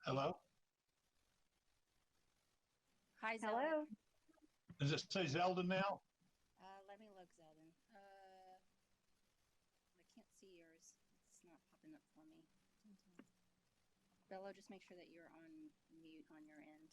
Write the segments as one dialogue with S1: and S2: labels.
S1: Hello?
S2: Hi, Zeldin.
S3: Hello.
S1: Does it say Zelda now?
S2: Let me look, Zeldin. I can't see yours. It's not popping up for me. Bello, just make sure that you're on mute on your end.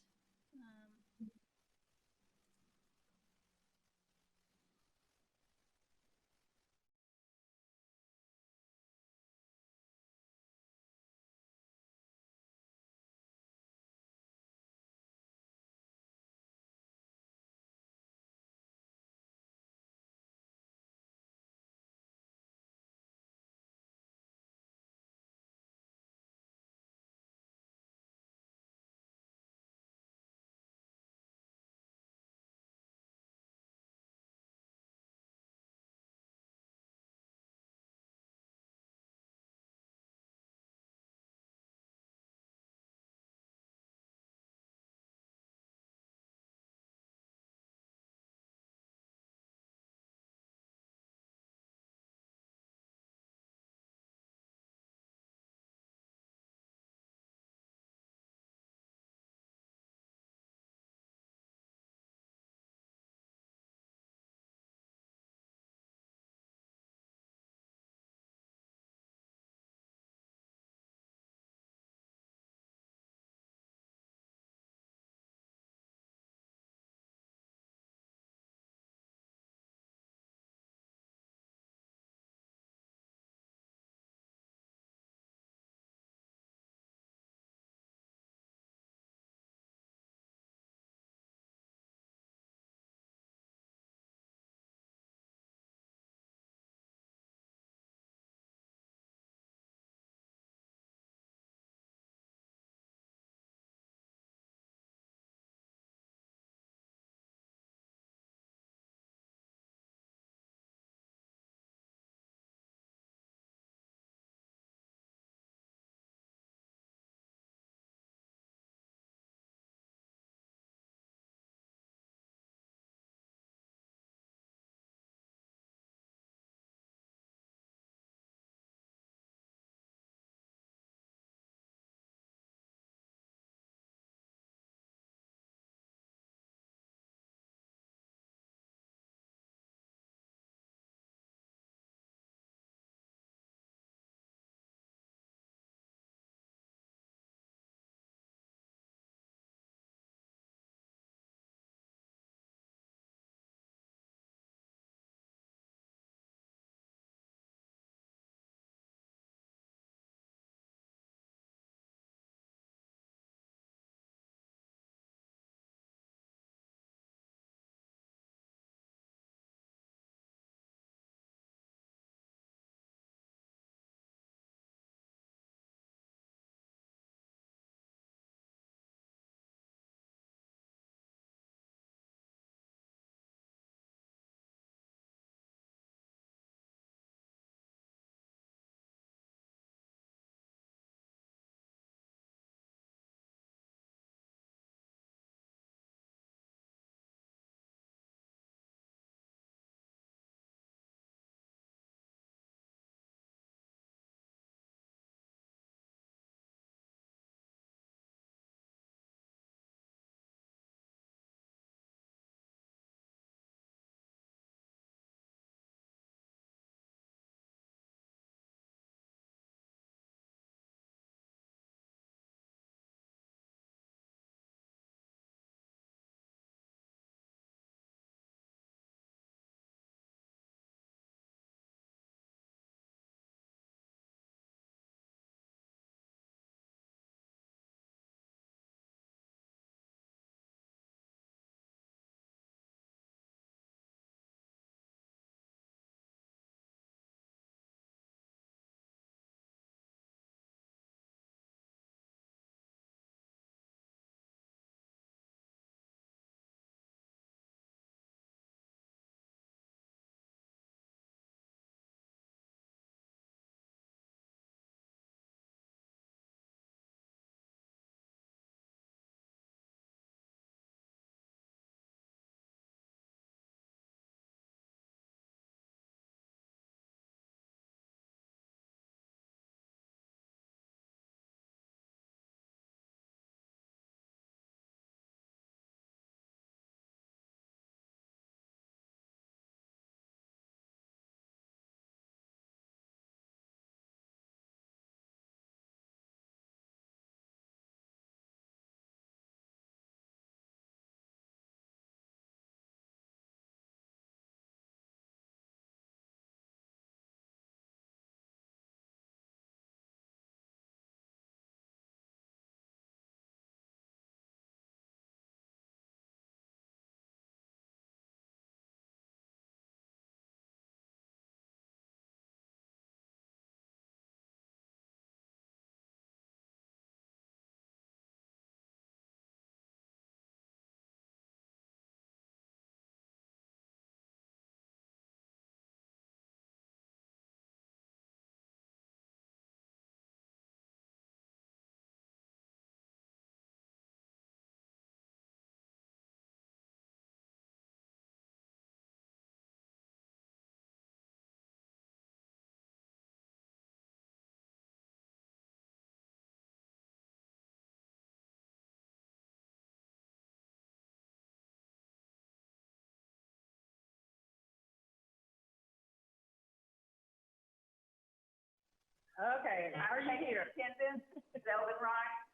S3: Okay, are you here? Attendance, Zeldin Wright,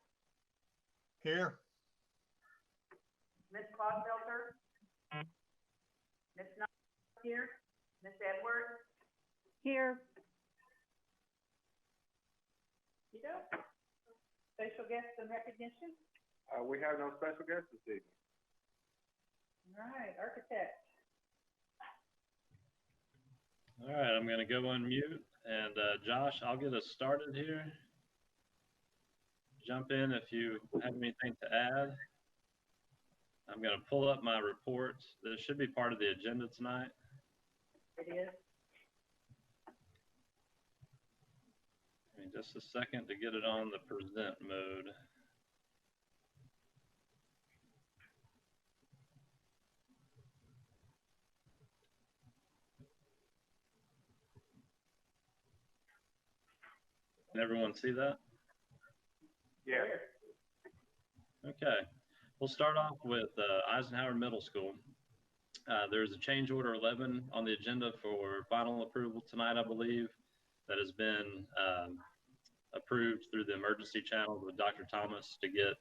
S1: Here.
S3: Ms. Clausen, Ms. Knox here, Ms. Edwards,
S2: Here.
S3: you go. Special guests and recognition.
S4: We have no special guests this evening.
S3: All right, architect.
S5: All right, I'm going to go on mute. And Josh, I'll get us started here. Jump in if you have anything to add. I'm going to pull up my reports. This should be part of the agenda tonight.
S3: It is.
S5: Give me just a second to get it on the present mode. Can everyone see that?
S4: Yeah.
S5: Okay, we'll start off with Eisenhower Middle School. There's a change order 11 on the agenda for final approval tonight, I believe, that has been approved through the emergency channel with Dr. Thomas to get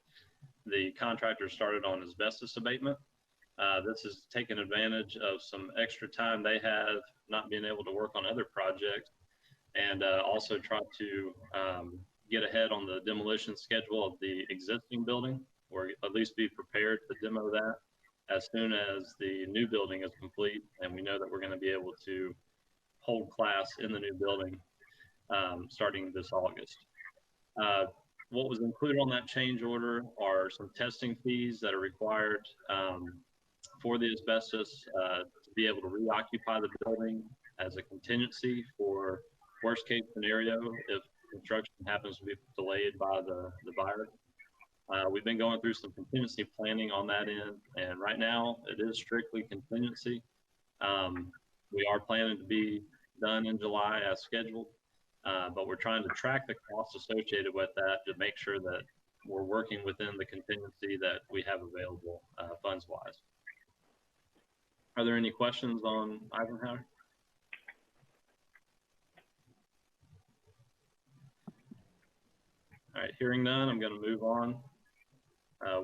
S5: the contractor started on asbestos abatement. This is taking advantage of some extra time they have not being able to work on other projects, and also try to get ahead on the demolition schedule of the existing building, or at least be prepared to demo that as soon as the new building is complete. And we know that we're going to be able to hold class in the new building starting this August. What was included on that change order are some testing fees that are required for the asbestos to be able to reoccupy the building as a contingency for worst case scenario if construction happens to be delayed by the virus. We've been going through some contingency planning on that end, and right now it is strictly contingency. We are planning to be done in July as scheduled, but we're trying to track the costs associated with that to make sure that we're working within the contingency that we have available funds-wise. Are there any questions on Eisenhower? All right, hearing none, I'm going to move on.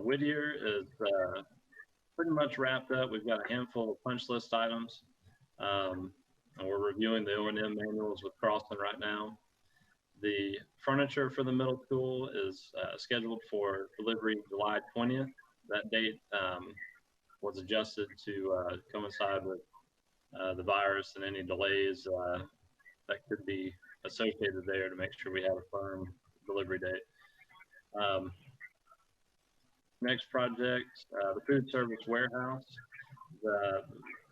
S5: Whittier is pretty much wrapped up. We've got a handful of punch list items, and we're reviewing the O&M manuals with Croston right now. The furniture for the middle school is scheduled for delivery July 20th. That date was adjusted to coincide with the virus and any delays that could be associated there to make sure we have a firm delivery date. Next project, the food service warehouse.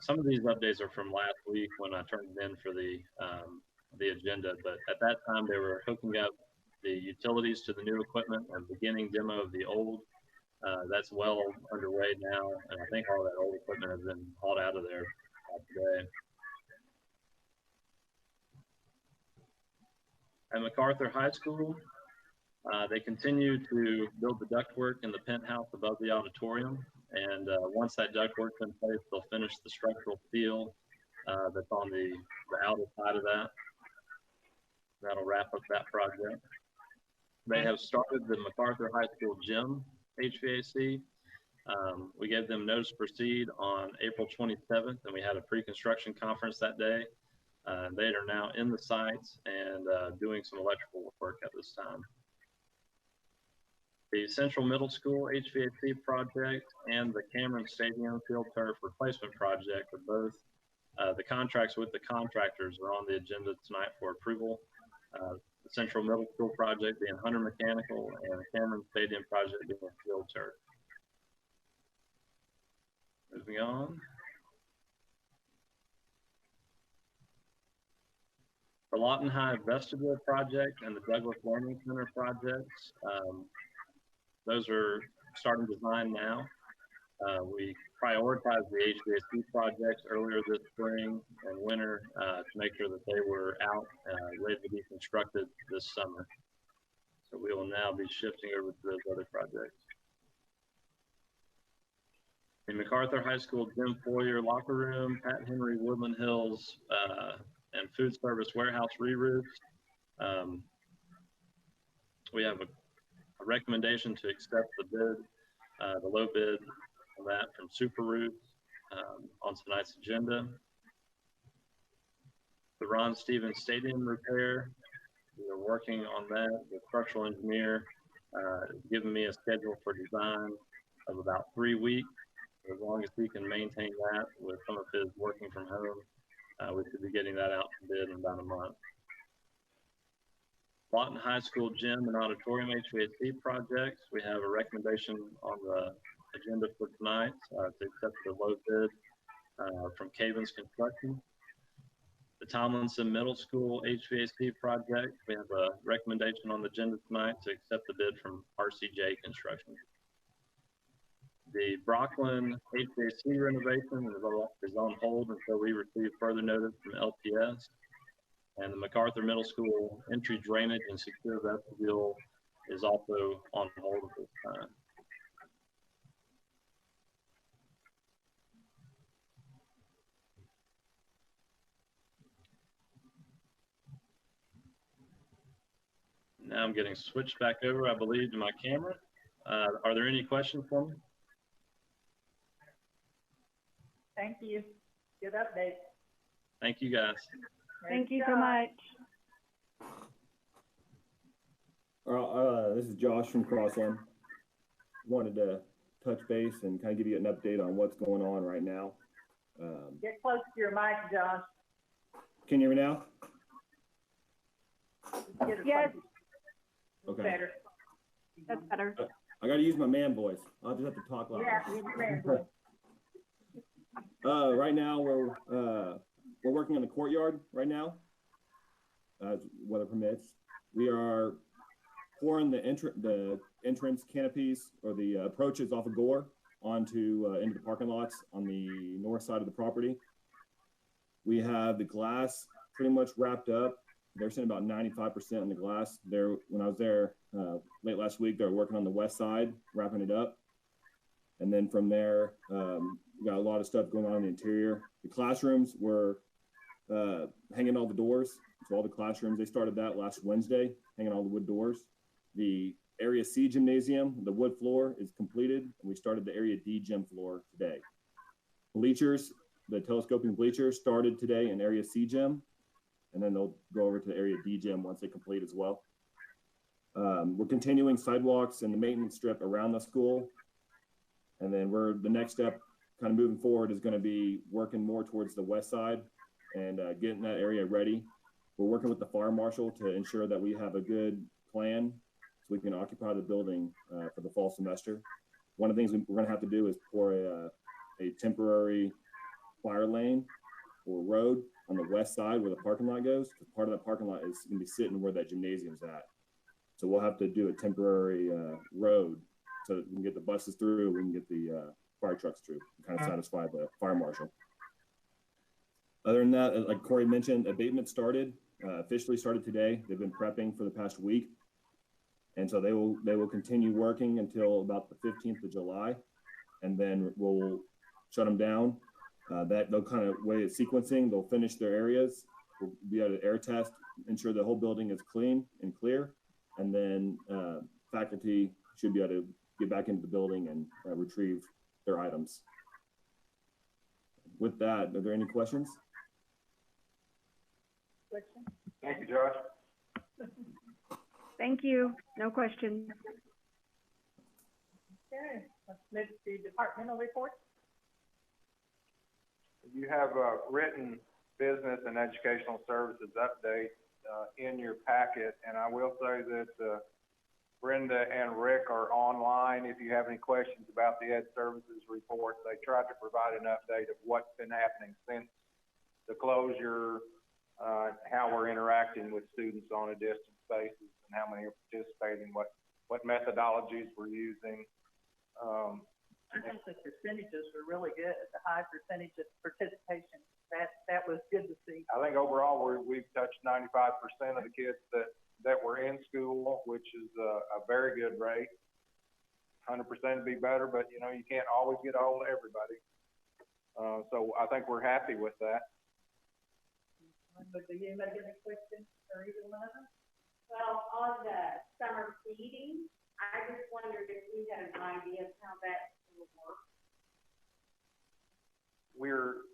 S5: Some of these updates are from last week when I turned it in for the agenda, but at that time they were hooking up the utilities to the new equipment and beginning demo of the old. That's well underway now, and I think all that old equipment has been hauled out of there today. At MacArthur High School, they continue to build the ductwork in the penthouse above the auditorium, and once that ductwork's in place, they'll finish the structural steel that's on the outer side of that. That'll wrap up that project. They have started the MacArthur High School gym HVAC. We gave them notice to proceed on April 27th, and we had a pre-construction conference that day. They are now in the sites and doing some electrical work at this time. The Central Middle School HVAC project and the Cameron Stadium field turf replacement project are both, the contracts with the contractors are on the agenda tonight for approval. The Central Middle School project being Hunter Mechanical and the Cameron Stadium project being field turf. Moving on. The Lawton High Vestibule project and the Douglas Learning Center projects, those are starting design now. We prioritized the HVAC projects earlier this spring and winter to make sure that they were out ready to be constructed this summer. So we will now be shifting over to those other projects. The MacArthur High School gym foyer, locker room, Pat Henry, Woodland Hills, and food service warehouse re-roofs. We have a recommendation to accept the bid, the low bid on that from Super Roots on tonight's agenda. The Ron Stevens Stadium repair, we are working on that. The structural engineer has given me a schedule for design of about 3 weeks. As long as he can maintain that with some of his working from home, we should be getting that out to bid in about a month. Lawton High School gym and auditorium HVAC projects. We have a recommendation on the agenda for tonight to accept the low bid from Cavens Construction. The Tomlinson Middle School HVAC project. We have a recommendation on the agenda tonight to accept the bid from RCJ Construction. The Brocklin HVAC renovation is on hold until we receive further notice from LPS. And the MacArthur Middle School entry drainage and secure vestibule is also on hold at this time. Now I'm getting switched back over, I believe, to my camera. Are there any questions for me?
S3: Thank you. Good update.
S5: Thank you, guys.
S6: Thank you so much.
S7: This is Josh from Crossland. Wanted to touch base and kind of give you an update on what's going on right now.
S3: Get close to your mic, Josh.
S7: Can you hear me now?
S3: Get it
S6: Yes.
S3: close.
S7: Okay.
S3: Better.
S6: That's better.
S7: I got to use my man voice. I'll just have to talk loud.
S3: Yeah, you're great.
S7: Right now we're working on the courtyard right now, as weather permits. We are pouring the entrance canopies or the approaches off of Gore onto into the parking lots on the north side of the property. We have the glass pretty much wrapped up. They're saying about 95% on the glass. There, when I was there late last week, they were working on the west side, wrapping it up. And then from there, we got a lot of stuff going on in the interior. The classrooms were hanging all the doors. So all the classrooms, they started that last Wednesday, hanging all the wood doors. The Area C gymnasium, the wood floor is completed. And we started the Area D gym floor today. Bleachers, the telescoping bleachers started today in Area C gym. And then they'll go over to the Area D gym once they complete as well. We're continuing sidewalks and the maintenance strip around the school. And then the next step kind of moving forward is going to be working more towards the west side and getting that area ready. We're working with the fire marshal to ensure that we have a good plan so we can occupy the building for the fall semester. One of the things we're going to have to do is pour a temporary fire lane or road on the west side where the parking lot goes, because part of that parking lot is going to be sitting where that gymnasium's at. So we'll have to do a temporary road so that we can get the buses through, we can get the fire trucks through, and kind of satisfy the fire marshal. Other than that, like Corey mentioned, abatement started, officially started today. They've been prepping for the past week. And so they will continue working until about the 15th of July. And then we'll shut them down. They'll kind of way it sequencing. They'll finish their areas. We'll be able to air test, ensure the whole building is clean and clear. And then faculty should be able to get back into the building and retrieve their items. With that, are there any questions?
S4: Thank you, Josh.
S6: Thank you. No questions.
S3: Okay, let's move to departmental reports.
S4: You have a written business and educational services update in your packet, and I will say that Brenda and Rick are online. If you have any questions about the Ed Services report, they tried to provide an update of what's been happening since the closure, how we're interacting with students on a distance basis, and how many are participating, what methodologies we're using.
S3: I think the percentages were really good, the high percentage of participation. That was good to see.
S4: I think overall we've touched 95% of the kids that were in school, which is a very good rate. 100% would be better, but you know, you can't always get a hold of everybody. So I think we're happy with that.
S3: But do anybody get any questions or either one of them? Well, on the
S8: summer feeding. I just wondered if you had an idea of how that will work.
S4: We're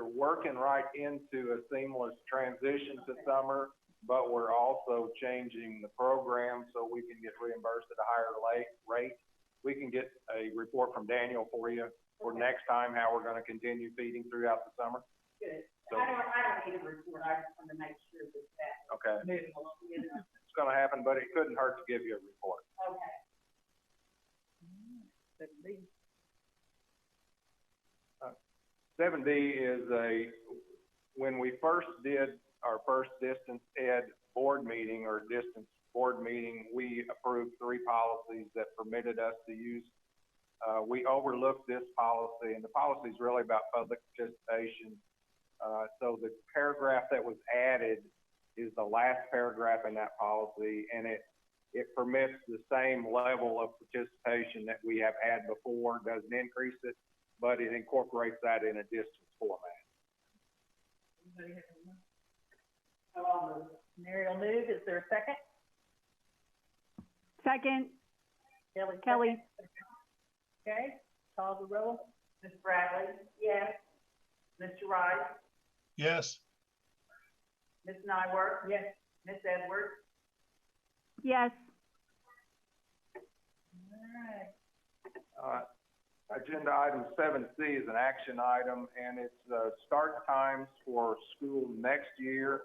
S4: working right into a seamless transition to summer, but we're also changing the program so we can get reimbursed at a higher rate. We can get a report from Daniel for you for next time how we're going to continue feeding throughout the summer.
S8: Good.
S4: So,
S8: I don't need a report. I just want to make sure that that's
S4: okay,
S8: moving along.
S4: it's going to happen, but it couldn't hurt to give you a report.
S8: Okay.
S4: 7D is when we first did our first distance ed board meeting or distance board meeting, we approved 3 policies that permitted us to use. We overlooked this policy, and the policy is really about public participation. So the paragraph that was added is the last paragraph in that policy, and it permits the same level of participation that we have had before. Doesn't increase it, but it incorporates that in a distance format.
S3: Mary will move. Is there a second?
S6: Second,
S3: Kelly. Okay, call the roll. Ms. Bradley? Yes. Mr. Rice?
S1: Yes.
S3: Ms. Nyworth? Yes. Ms. Edwards?
S6: yes.
S3: All right.
S4: Agenda item 7C is an action item, and it's start times for school next year.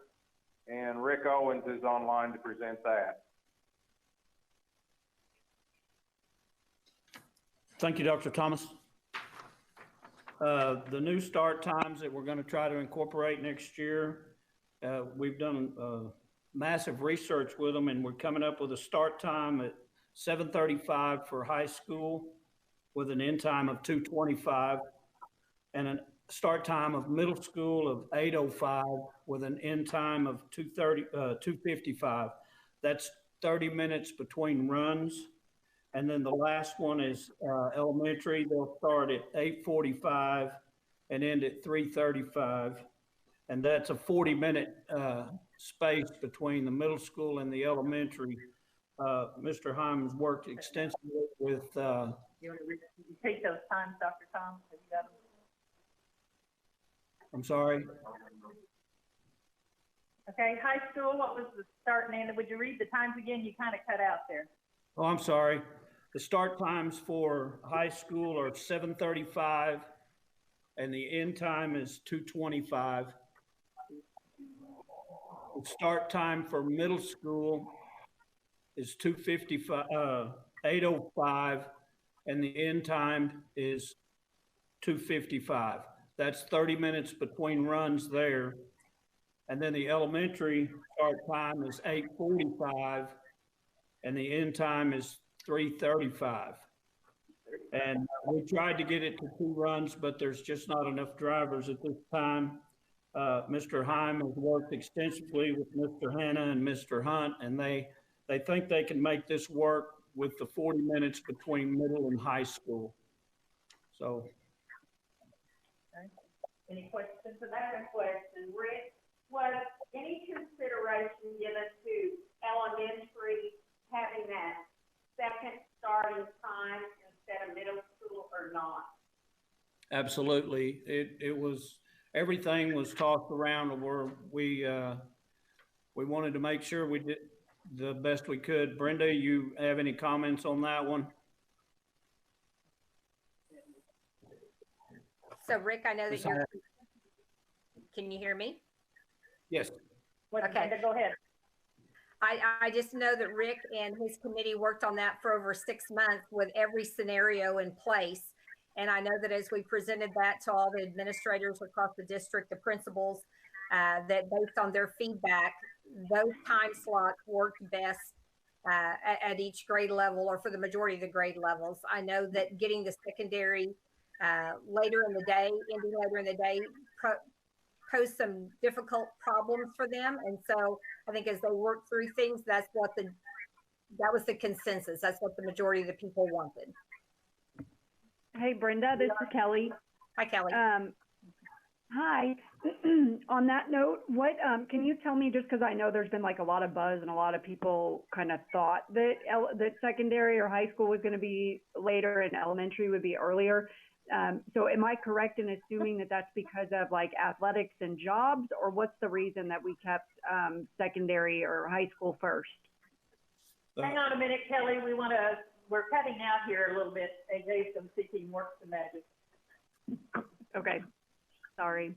S4: And Rick Owens is online to present that.
S9: Thank you, Dr. Thomas. The new start times that we're going to try to incorporate next year, we've done massive research with them, and we're coming up with a start time at 7:35 for high school with an end time of 2:25, and a start time of middle school of 8:05 with an end time of 2:55. That's 30 minutes between runs. And then the last one is elementary. They'll start at 8:45 and end at 3:35. And that's a 40-minute space between the middle school and the elementary. Mr. Hyman's worked extensively with...
S3: You want to repeat those times, Dr. Thomas? Have you got them?
S9: I'm sorry?
S3: Okay, high school, what was the start and end? Would you read the times again? You kind of cut out there.
S9: Oh, I'm sorry. The start times for high school are 7:35 and the end time is 2:25. The start time for middle school is 8:05 and the end time is 2:55. That's 30 minutes between runs there. And then the elementary start time is 8:45 and the end time is 3:35. And we tried to get it to 2 runs, but there's just not enough drivers at this time. Mr. Heim has worked extensively with Mr. Hanna and Mr. Hunt, and they think they can make this work with the 40 minutes between middle and high school. So.
S3: Okay. Any questions?
S8: That's a question. Rick, was any consideration given to elementary having that second starting time instead of middle school or not?
S9: Absolutely. It was, everything was tossed around where we wanted to make sure we did the best we could. Brenda, you have any comments on that one?
S10: So Rick, I know that you're, can you hear me?
S9: Yes.
S10: Okay.
S3: Go ahead.
S10: I just know that Rick and his committee worked on that for over 6 months with every scenario in place. And I know that as we presented that to all the administrators across the district, the principals, that based on their feedback, those time slots worked best at each grade level or for the majority of the grade levels. I know that getting the secondary later in the day, ending later in the day, posed some difficult problems for them. And so I think as they work through things, that was the consensus. That's what the majority of the people wanted.
S6: Hey, Brenda, this is Kelly.
S10: Hi, Kelly.
S6: Hi. On that note, what, can you tell me, just because I know there's been like a lot of buzz and a lot of people kind of thought that that secondary or high school was going to be later and elementary would be earlier. So am I correct in assuming that that's because of like athletics and jobs, or what's the reason that we kept secondary or high school first?
S3: Hang on a minute, Kelly, we're cutting out here a little bit. AJ's been seeking work to magic.
S6: Okay, sorry.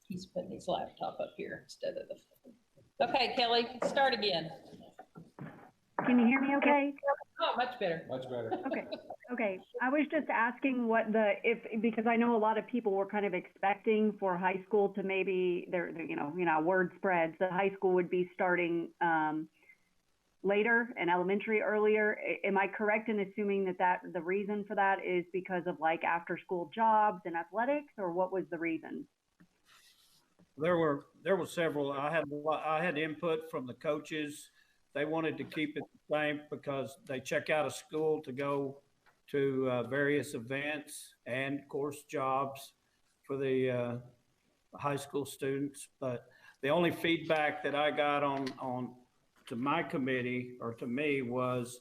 S11: He's putting his laptop up here instead of the. Okay, Kelly, start again.
S6: Can you hear me okay?
S11: Oh, much better.
S4: Much better.
S6: Okay. Okay. I was just asking what because I know a lot of people were kind of expecting for high school to maybe word spreads that high school would be starting later and elementary earlier. Am I correct in assuming that the reason for that is because of like after school jobs and athletics, or what was the reason?
S9: There were several. I had input from the coaches. They wanted to keep it the same because they check out of school to go to various events and, of course, jobs for the high school students. But the only feedback that I got on to my committee or to me was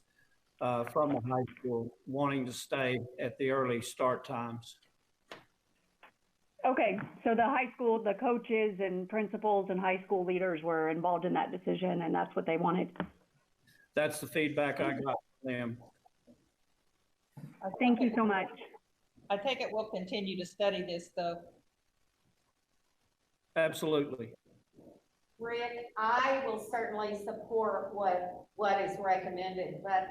S9: from the high school wanting to stay at the early start times.
S6: Okay, so the high school, the coaches and principals and high school leaders were involved in that decision, and that's what they wanted.
S9: That's the feedback I got from them.
S6: Thank you so much.
S11: I take it we'll continue to study this, though.
S9: Absolutely.
S8: Rick, I will certainly support what is recommended, but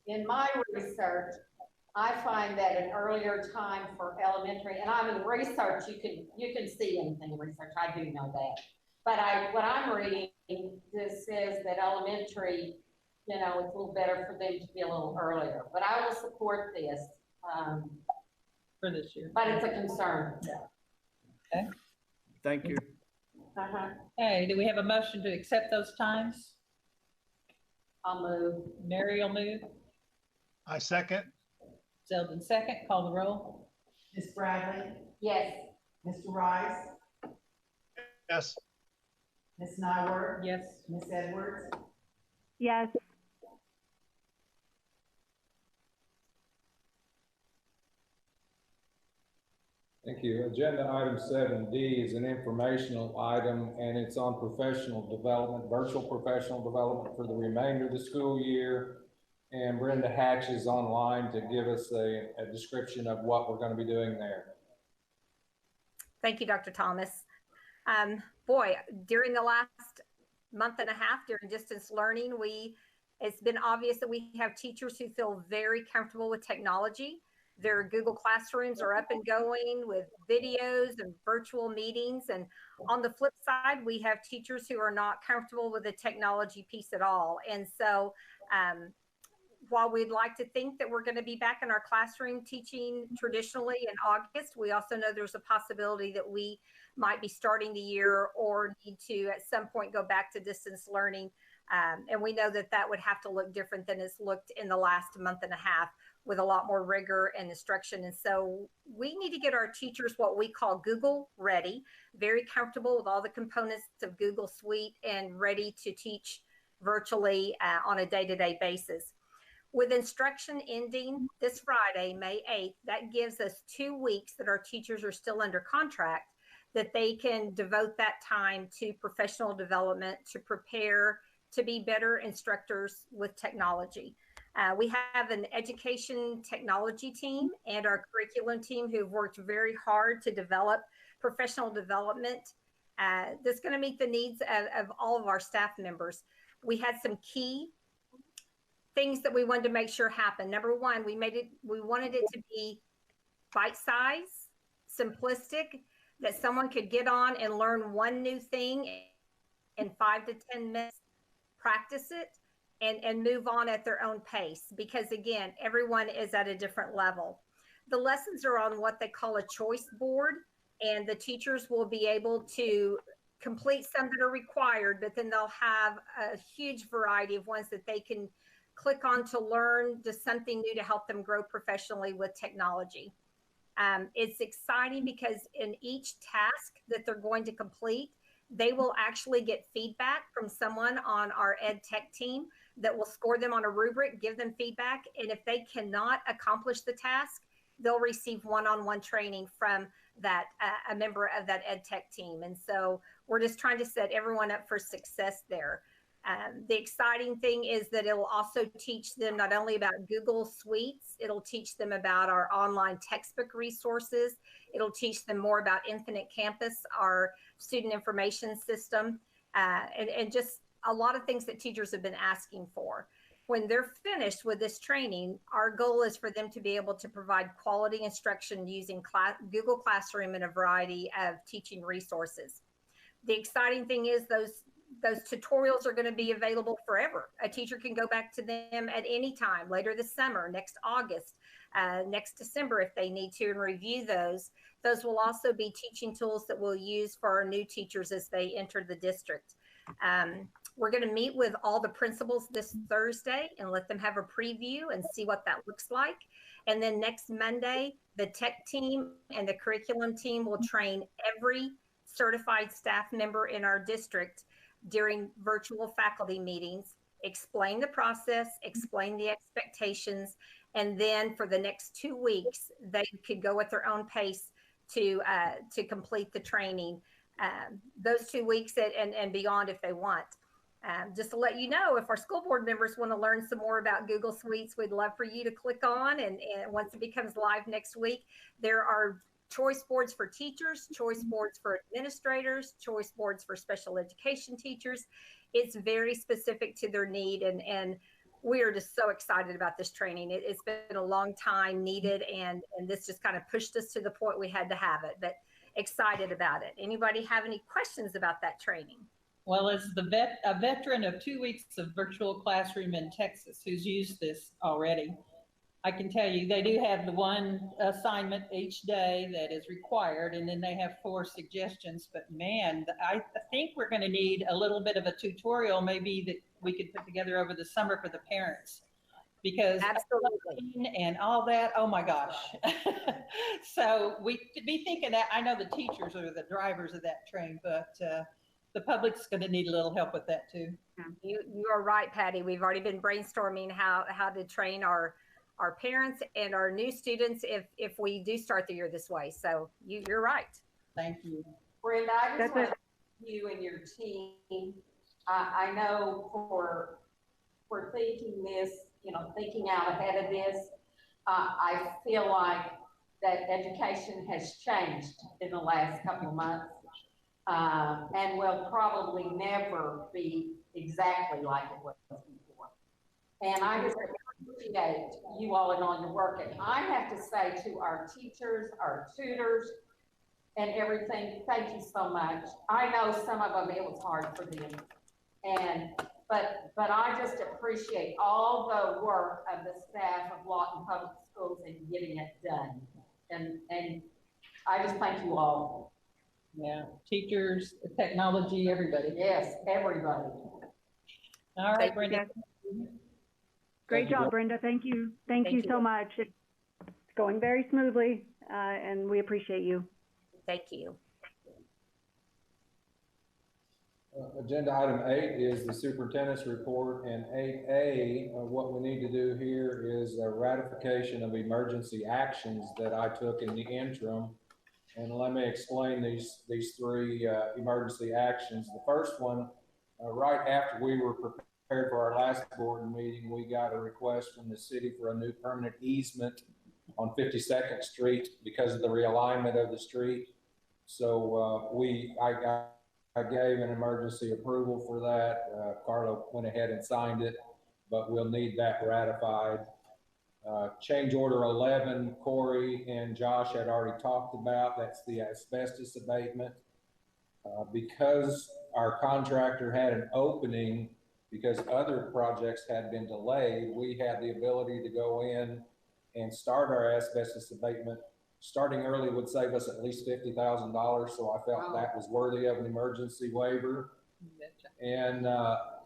S8: in my research, I find that an earlier time for elementary, and I'm in research, you can see anything in research, I do know that. But what I'm reading, this says that elementary, it's a little better for them to be a little earlier. But I will support this.
S11: For this year.
S8: But it's a concern.
S11: Okay.
S9: Thank you.
S11: Hey, do we have a motion to accept those times?
S8: I'll move.
S11: Mary will move.
S1: I second.
S11: Zeldin second. Call the roll.
S12: Ms. Bradley?
S8: Yes.
S12: Mr. Rice?
S1: Yes.
S12: Ms. Nyworth?
S11: Yes.
S12: Ms. Edwards?
S6: Yes.
S13: Thank you. Agenda item 7D is an informational item, and it's on professional development, virtual professional development for the remainder of the school year. And Brenda Hatch is online to give us a description of what we're going to be doing there.
S10: Thank you, Dr. Thomas. During the last month and a half during distance learning, it's been obvious that we have teachers who feel very comfortable with technology. Their Google Classrooms are up and going with videos and virtual meetings. And on the flip side, we have teachers who are not comfortable with the technology piece at all. And so while we'd like to think that we're going to be back in our classroom teaching traditionally in August, we also know there's a possibility that we might be starting the year or need to at some point go back to distance learning. And we know that would have to look different than it's looked in the last month and a half, with a lot more rigor and instruction. And so we need to get our teachers what we call Google ready, very comfortable with all the components of Google Suite and ready to teach virtually on a day-to-day basis. With instruction ending this Friday, May 8th, that gives us 2 weeks that our teachers are still under contract, that they can devote that time to professional development, to prepare to be better instructors with technology. We have an education technology team and our curriculum team who've worked very hard to develop professional development that's going to meet the needs of all of our staff members. We had some key things that we wanted to make sure happen. Number one, we wanted it to be bite-sized, simplistic, that someone could get on and learn one new thing in 5 to 10 minutes, practice it, and move on at their own pace, because again, everyone is at a different level. The lessons are on what they call a choice board, and the teachers will be able to complete some that are required, but then they'll have a huge variety of ones that they can click on to learn just something new to help them grow professionally with technology. It's exciting because in each task that they're going to complete, they will actually get feedback from someone on our ed tech team that will score them on a rubric, give them feedback. And if they cannot accomplish the task, they'll receive one-on-one training from that a member of that ed tech team. And so we're just trying to set everyone up for success there. The exciting thing is that it'll also teach them not only about Google Suites, it'll teach them about our online textbook resources. It'll teach them more about Infinite Campus, our student information system, and just a lot of things that teachers have been asking for. When they're finished with this training, our goal is for them to be able to provide quality instruction using Google Classroom and a variety of teaching resources. The exciting thing is those tutorials are going to be available forever. A teacher can go back to them at any time, later this summer, next August, next December if they need to, and review those. Those will also be teaching tools that we'll use for our new teachers as they enter the district. We're going to meet with all the principals this Thursday and let them have a preview and see what that looks like. And then next Monday, the tech team and the curriculum team will train every certified staff member in our district during virtual faculty meetings, explain the process, explain the expectations, and then for the next 2 weeks, they could go at their own pace to complete the training, those 2 weeks and beyond if they want. Just to let you know, if our school board members want to learn some more about Google Suites, we'd love for you to click on, and once it becomes live next week, there are choice boards for teachers, choice boards for administrators, choice boards for special education teachers. It's very specific to their need, and we are just so excited about this training. It's been a long time needed, and this just kind of pushed us to the point we had to have it, but excited about it. Anybody have any questions about that training?
S11: Well, as a veteran of 2 weeks of virtual classroom in Texas who's used this already, I can tell you they do have the one assignment each day that is required, and then they have 4 suggestions. But man, I think we're going to need a little bit of a tutorial maybe that we could put together over the summer for the parents, because
S10: absolutely,
S11: and all that, oh my gosh. So we could be thinking that. I know the teachers are the drivers of that train, but the public's going to need a little help with that too.
S10: You are right, Patty. We've already been brainstorming how to train our parents and our new students if we do start the year this way. So you're right.
S11: Thank you.
S8: Brenda, I just want to thank you and your team. I know for thinking this, thinking out ahead of this, I feel like that education has changed in the last couple of months, and will probably never be exactly like it was before. And I just appreciate you all and all your work. And I have to say to our teachers, our tutors, and everything, thank you so much. I know some of them, it was hard for them. But I just appreciate all the work of the staff of Lawton Public Schools in getting it done. And I just thank you all.
S11: Yeah, teachers, technology, everybody.
S8: Yes, everybody.
S11: All right, Brenda.
S6: Great job, Brenda. Thank you. Thank you so much. It's going very smoothly, and we appreciate you.
S10: Thank you.
S13: Agenda item 8 is the superintendent's report, and 8A, what we need to do here is a ratification of emergency actions that I took in the interim. And let me explain these 3 emergency actions. The first one, right after we were prepared for our last board meeting, we got a request from the city for a new permanent easement on 52nd Street because of the realignment of the street. So I gave an emergency approval for that. Carlo went ahead and signed it, but we'll need that ratified. Change order 11, Corey and Josh had already talked about. That's the asbestos abatement. Because our contractor had an opening, because other projects had been delayed, we had the ability to go in and start our asbestos abatement. Starting early would save us at least $50,000, so I felt that was worthy of an emergency waiver. And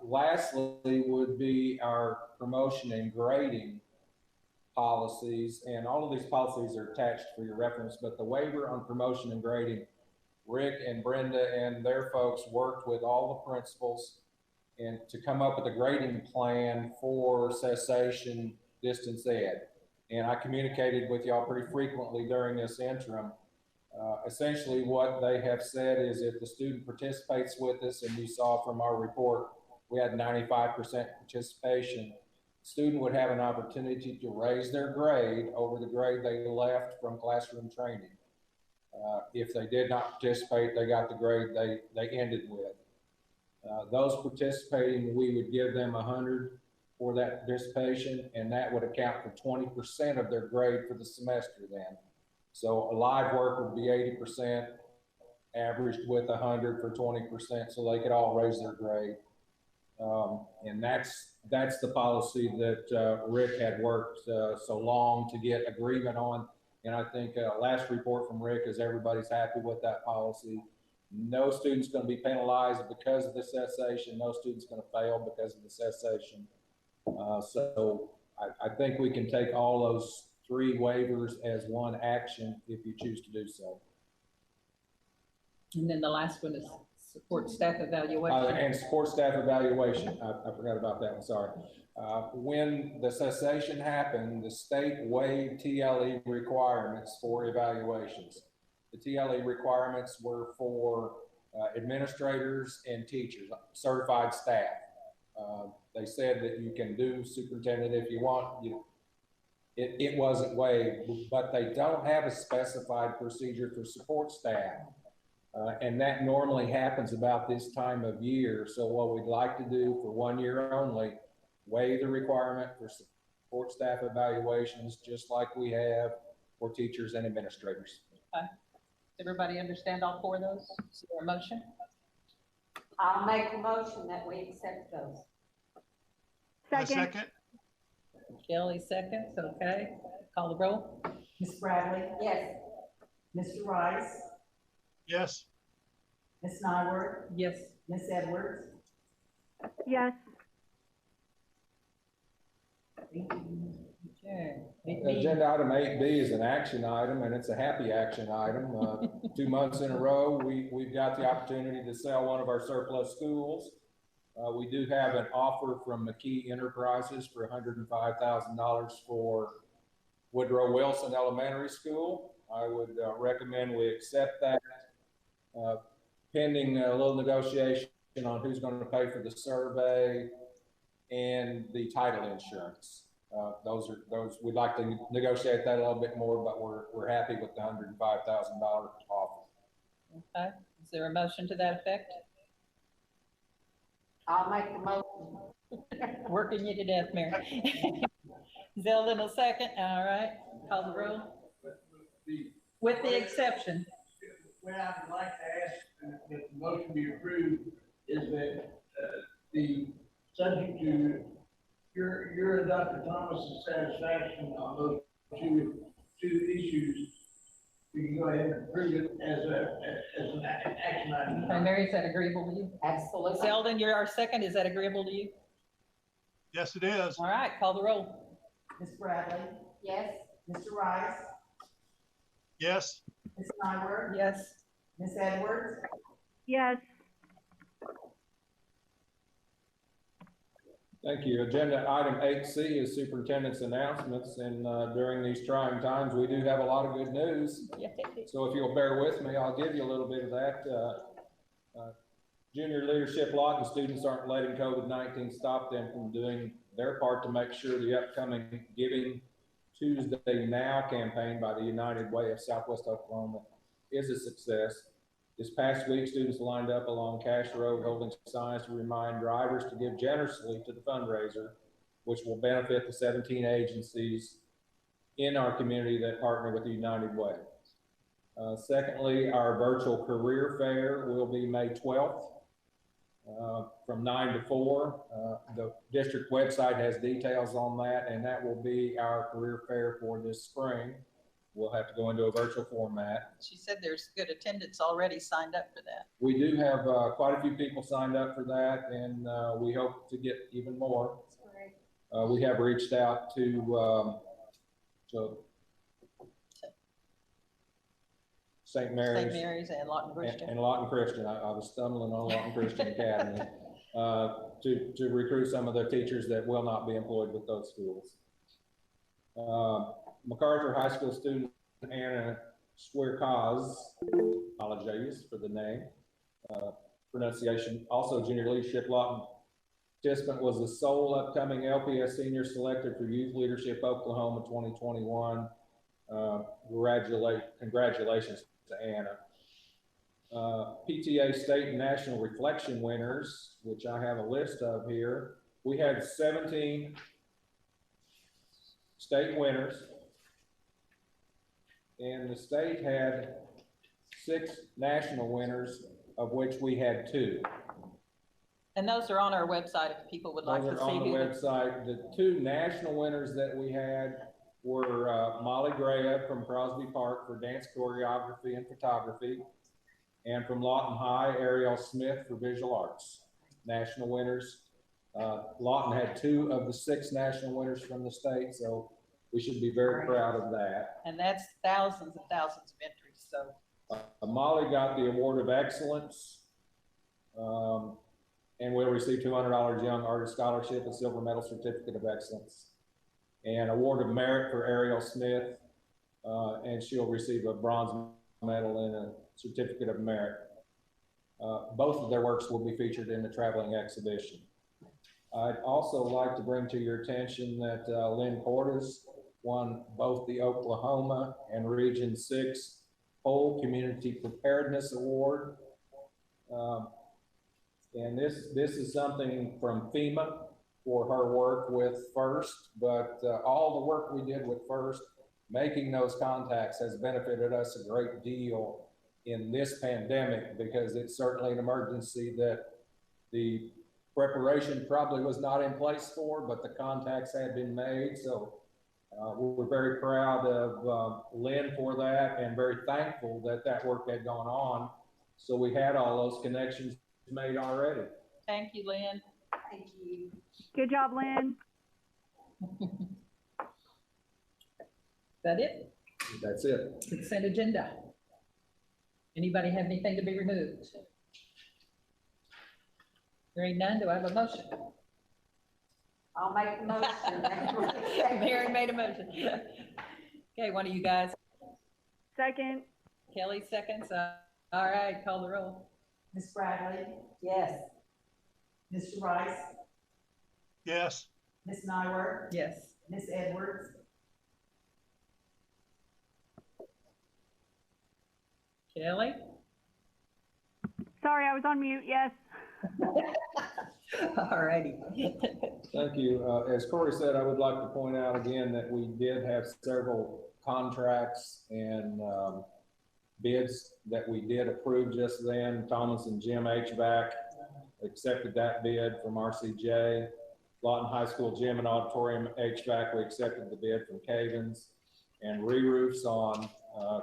S13: lastly would be our promotion and grading policies. And all of these policies are attached for your reference, but the waiver on promotion and grading, Rick and Brenda and their folks worked with all the principals and to come up with a grading plan for cessation distance ed. And I communicated with y'all pretty frequently during this interim. Essentially what they have said is if the student participates with us, and you saw from our report, we had 95% participation, student would have an opportunity to raise their grade over the grade they left from classroom training. If they did not participate, they got the grade they ended with. Those participating, we would give them 100 for that participation, and that would account for 20% of their grade for the semester then. So a live work would be 80%, averaged with 100 for 20%, so they could all raise their grade. And that's the policy that Rick had worked so long to get agreement on. And I think last report from Rick is everybody's happy with that policy. No student's going to be penalized because of the cessation. No student's going to fail because of the cessation. So I think we can take all those 3 waivers as one action if you choose to do so.
S11: And then the last one is support staff evaluation.
S13: And support staff evaluation. I forgot about that one, sorry. When the cessation happened, the state waived TLE requirements for evaluations. The TLE requirements were for administrators and teachers, certified staff. They said that you can do superintendent if you want. It wasn't waived, but they don't have a specified procedure for support staff. And that normally happens about this time of year. So what we'd like to do for 1 year only, waive the requirement for support staff evaluations, just like we have for teachers and administrators.
S11: Okay. Does everybody understand all 4 of those? Is there a motion?
S8: I'll make a motion that we accept those.
S1: I second.
S11: Kelly seconds, okay. Call the roll.
S12: Ms. Bradley?
S8: Yes.
S12: Mr. Rice?
S1: Yes.
S12: Ms. Nyworth?
S11: Yes.
S12: Ms. Edwards?
S6: Yes.
S11: Okay.
S13: Agenda item 8B is an action item, and it's a happy action item. 2 months in a row, we've got the opportunity to sell one of our surplus schools. We do have an offer from McKee Enterprises for $105,000 for Woodrow Wilson Elementary School. I would recommend we accept that, pending a little negotiation on who's going to pay for the survey and the title insurance. Those we'd like to negotiate that a little bit more, but we're happy with the $105,000 offer.
S11: Okay. Is there a motion to that effect?
S8: I'll make the motion.
S11: Working you to death, Mary. Zeldin will second. All right. Call the roll. With the exception.
S14: What I would like to ask that the motion be approved is that the subject to your and Dr. Thomas's satisfaction on those two issues, you can go ahead and approve it as an action item.
S11: Okay, Mary, is that agreeable to you?
S8: Absolutely.
S11: Zeldin, you're our second. Is that agreeable to you?
S1: Yes, it is.
S11: All right. Call the roll.
S12: Ms. Bradley?
S8: Yes.
S12: Mr. Rice?
S1: Yes.
S12: Ms. Nyworth?
S11: Yes.
S12: Ms. Edwards?
S6: Yes.
S13: Thank you. Agenda item 8C is superintendent's announcements, and during these trying times, we do have a lot of good news. So if you'll bear with me, I'll give you a little bit of that. Junior leadership Lawton students aren't letting COVID-19 stop them from doing their part to make sure the upcoming Giving Tuesday Now campaign by the United Way of Southwest Oklahoma is a success. This past week, students lined up along Cash Road holding signs to remind drivers to give generously to the fundraiser, which will benefit the 17 agencies in our community that partner with the United Way. Secondly, our virtual career fair will be May 12th from 9 to 4. The district website has details on that, and that will be our career fair for this spring. we'll have to go into a virtual format.
S11: She said there's good attendance already signed up for that.
S13: We do have quite a few people signed up for that, and we hope to get even more. We have reached out to St. Mary's.
S11: St. Mary's and Lawton Christian.
S13: And Lawton Christian. I was stumbling on Lawton Christian Academy to recruit some of the teachers that will not be employed with those schools. MacArthur High School student Anna Swearkaz, apologies for the name, pronunciation, also junior leadership Lawton participant, was the sole upcoming LPS senior selected for Youth Leadership Oklahoma 2021. Congratulations to Anna. PTA state and national reflection winners, which I have a list of here. We had 17 state winners, and the state had 6 national winners, of which we had 2.
S11: And those are on our website if people would like to see.
S13: Those are on the website. The 2 national winners that we had were Molly Grea from Crosby Park for dance choreography and photography, and from Lawton High, Ariel Smith for visual arts. National winners. Lawton had 2 of the 6 national winners from the state, so we should be very proud of that.
S11: And that's thousands and thousands of entries. So
S13: Molly got the award of excellence, and will receive $200 Young Artist Scholarship, a silver medal certificate of excellence, and award of merit for Ariel Smith, and she'll receive a bronze medal and a certificate of merit. Both of their works will be featured in the traveling exhibition. I'd also like to bring to your attention that Lynn Cordes won both the Oklahoma and Region 6 Whole Community Preparedness Award. And this is something from FEMA for her work with FIRST, but all the work we did with FIRST, making those contacts, has benefited us a great deal in this pandemic, because it's certainly an emergency that the preparation probably was not in place for, but the contacts had been made. So we're very proud of Lynn for that, and very thankful that that work had gone on. So we had all those connections made already.
S11: thank you, Lynn.
S12: Thank you.
S6: Good job, Lynn.
S11: Is that it?
S13: That's it.
S11: Consent agenda. Anybody have anything to be removed? Hearing none, do I have a motion?
S12: I'll make the motion.
S11: Mary made a motion. Okay, one of you guys.
S6: Second.
S11: Kelly seconds. All right, call the roll.
S12: Ms. Bradley? Yes. Mr. Rice?
S1: Yes.
S12: Ms. Nyworth?
S11: Yes.
S12: Ms. Edwards?
S11: Kelly?
S6: Sorry, I was on mute. Yes.
S11: All righty.
S13: Thank you. As Corey said, I would like to point out again that we did have several contracts and bids that we did approve just then. Thomas and Jim HVAC accepted that bid from RCJ. Lawton High School Gym and Auditorium HVAC, we accepted the bid from Cavens. And re-roofs on,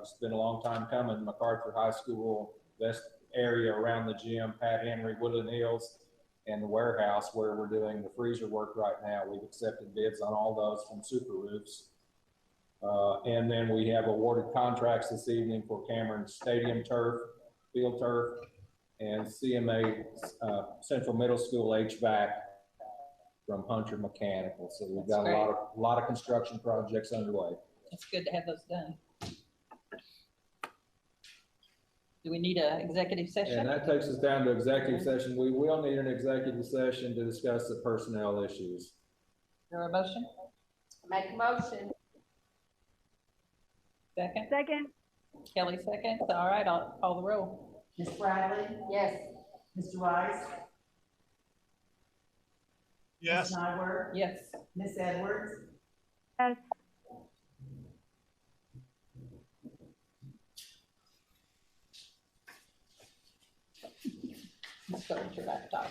S13: it's been a long time coming, MacArthur High School, West area around the gym, Pat Henry, Woodland Hills, and the warehouse where we're doing the freezer work right now. We've accepted bids on all those from Super Roofs. And then we have awarded contracts this evening for Cameron Stadium turf, field turf, and CMA Central Middle School HVAC from Hunter Mechanical. So we've got a lot of construction projects underway.
S11: It's good to have those done. Do we need an executive session?
S13: And that takes us down to executive session. We will need an executive session to discuss the personnel issues.
S11: Is there a motion?
S12: Make a motion.
S11: Second?
S6: Second.
S11: Kelly seconds. All right, I'll call the roll.
S12: Ms. Bradley? Yes. Mr. Rice?
S1: Yes.
S12: Ms. Nyworth?
S11: Yes.
S12: Ms. Edwards?
S6: Yes.
S11: Let's go with your laptop.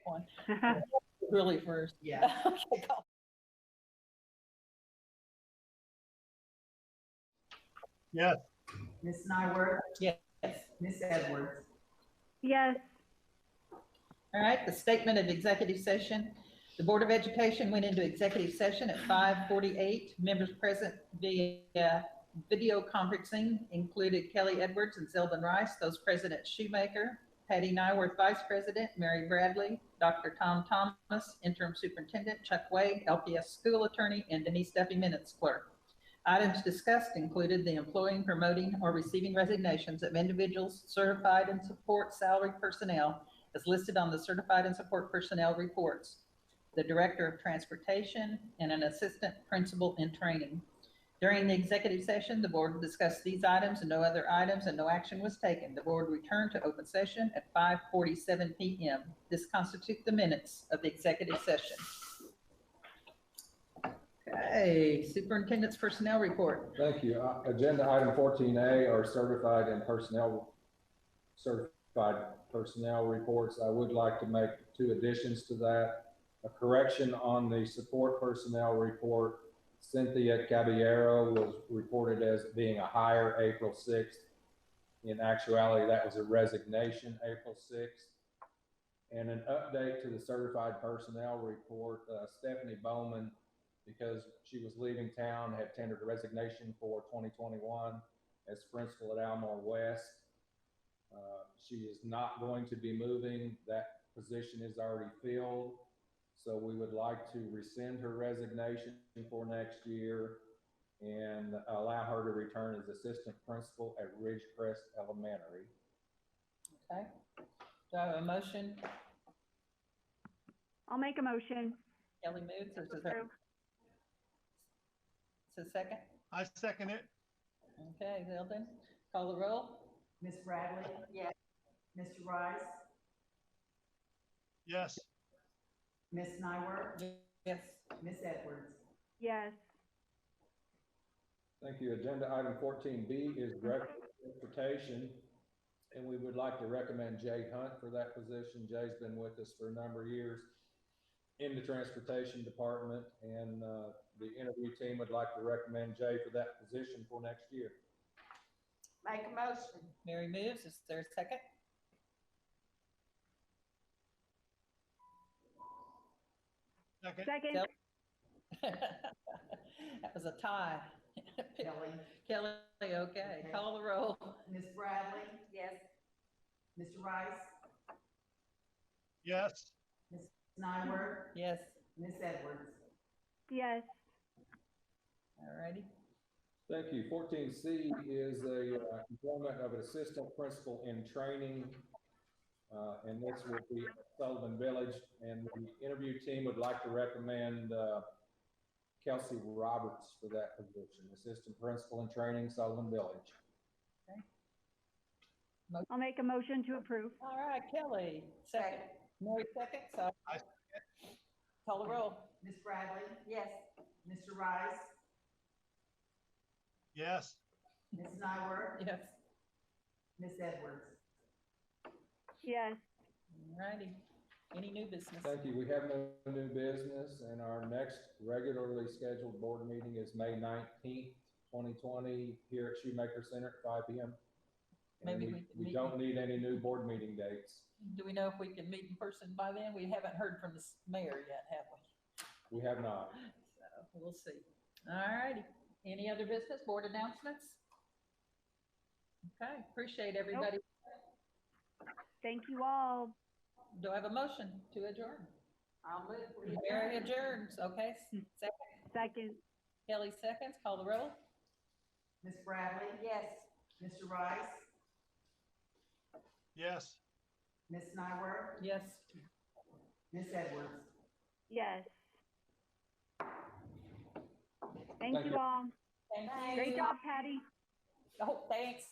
S11: one. Really first.
S12: Yeah.
S11: Okay, call.
S1: Yes.
S12: Ms. Nyworth,
S11: Yes.
S12: Ms. Edwards.
S6: Yes.
S11: All right, the statement of executive session. The Board of Education went into executive session at 5:48. Members present via video conferencing included Kelly Edwards and Zeldin Rice, those present at Shoemaker, Patty Nyworth, Vice President, Mary Bradley, Dr. Tom Thomas, Interim Superintendent, Chuck Wade, LPS School Attorney, and Denise Duffy, Minutes Clerk. Items discussed included the employing, promoting, or receiving resignations of individuals certified and support salaried personnel as listed on the certified and support personnel reports, the Director of Transportation, and an Assistant Principal in Training. During the executive session, the board discussed these items and no other items, and no action was taken. The board returned to open session at 5:47 p.m. This constitutes the minutes of the executive session. Okay, Superintendent's Personnel Report.
S13: Thank you. Agenda item 14A are certified personnel reports. I would like to make 2 additions to that. A correction on the support personnel report. Cynthia Caballero was reported as being a hire April 6th. In actuality, that was a resignation April 6th. And an update to the certified personnel report, Stephanie Bowman, because she was leaving town, had tendered a resignation for 2021 as principal at Almore West. She is not going to be moving. That position is already filled. So we would like to rescind her resignation for next year and allow her to return as assistant principal at Ridgecrest Elementary.
S11: Okay. Do I have a motion?
S6: I'll make a motion.
S11: Kelly moves. Is there a second?
S1: I second it.
S11: Okay, Zeldin, call the roll.
S12: Ms. Bradley? Yes. Mr. Rice?
S1: Yes.
S12: Ms. Nyworth?
S11: Yes.
S12: Ms. Edwards?
S6: Yes.
S13: Thank you. Agenda item 14B is Director of Transportation, and we would like to recommend Jay Hunt for that position. Jay's been with us for a number of years in the transportation department, and the interview team would like to recommend Jay for that position for next year.
S12: Make a motion.
S11: Mary moves. Is there a second?
S1: Second.
S11: That was a tie.
S12: Kelly?
S11: Kelly, okay. Call the roll.
S12: Ms. Bradley? Yes. Mr. Rice?
S1: Yes.
S12: Ms. Nyworth?
S11: Yes.
S12: Ms. Edwards?
S6: Yes.
S11: All righty.
S13: Thank you. 14C is a employment of an assistant principal in training, and this will be at Sullivan Village. And the interview team would like to recommend Kelsey Roberts for that position, assistant principal in training, Sullivan Village.
S11: Okay.
S6: I'll make a motion to approve.
S11: All right, Kelly, second. Mary, second. So call the roll.
S12: Ms. Bradley? Yes. Mr. Rice?
S1: Yes.
S12: Ms. Nyworth?
S11: Yes.
S12: Ms. Edwards?
S6: Yes.
S11: All righty. Any new business?
S13: Thank you. We have no new business, and our next regularly scheduled board meeting is May 19th, 2020, here at Shoemaker Center at 5 p.m. And
S11: Maybe
S13: we don't need any new board meeting dates.
S11: Do we know if we can meet in person by then? We haven't heard from the mayor yet, have we?
S13: We have not.
S11: So we'll see. All righty. Any other business, board announcements? Okay, appreciate everybody.
S6: Nope. Thank you all.
S11: Do I have a motion to adjourn?
S12: I'll move.
S11: Mary adjourns. Okay, second.
S6: Second.
S11: Kelly seconds. Call the roll.
S12: Ms. Bradley? Yes. Mr. Rice?
S1: Yes.
S12: Ms. Nyworth?
S11: Yes.
S12: Ms. Edwards?
S6: Yes. Thank you all.
S11: Thank you.
S6: Great job, Patty.
S11: Oh, thanks.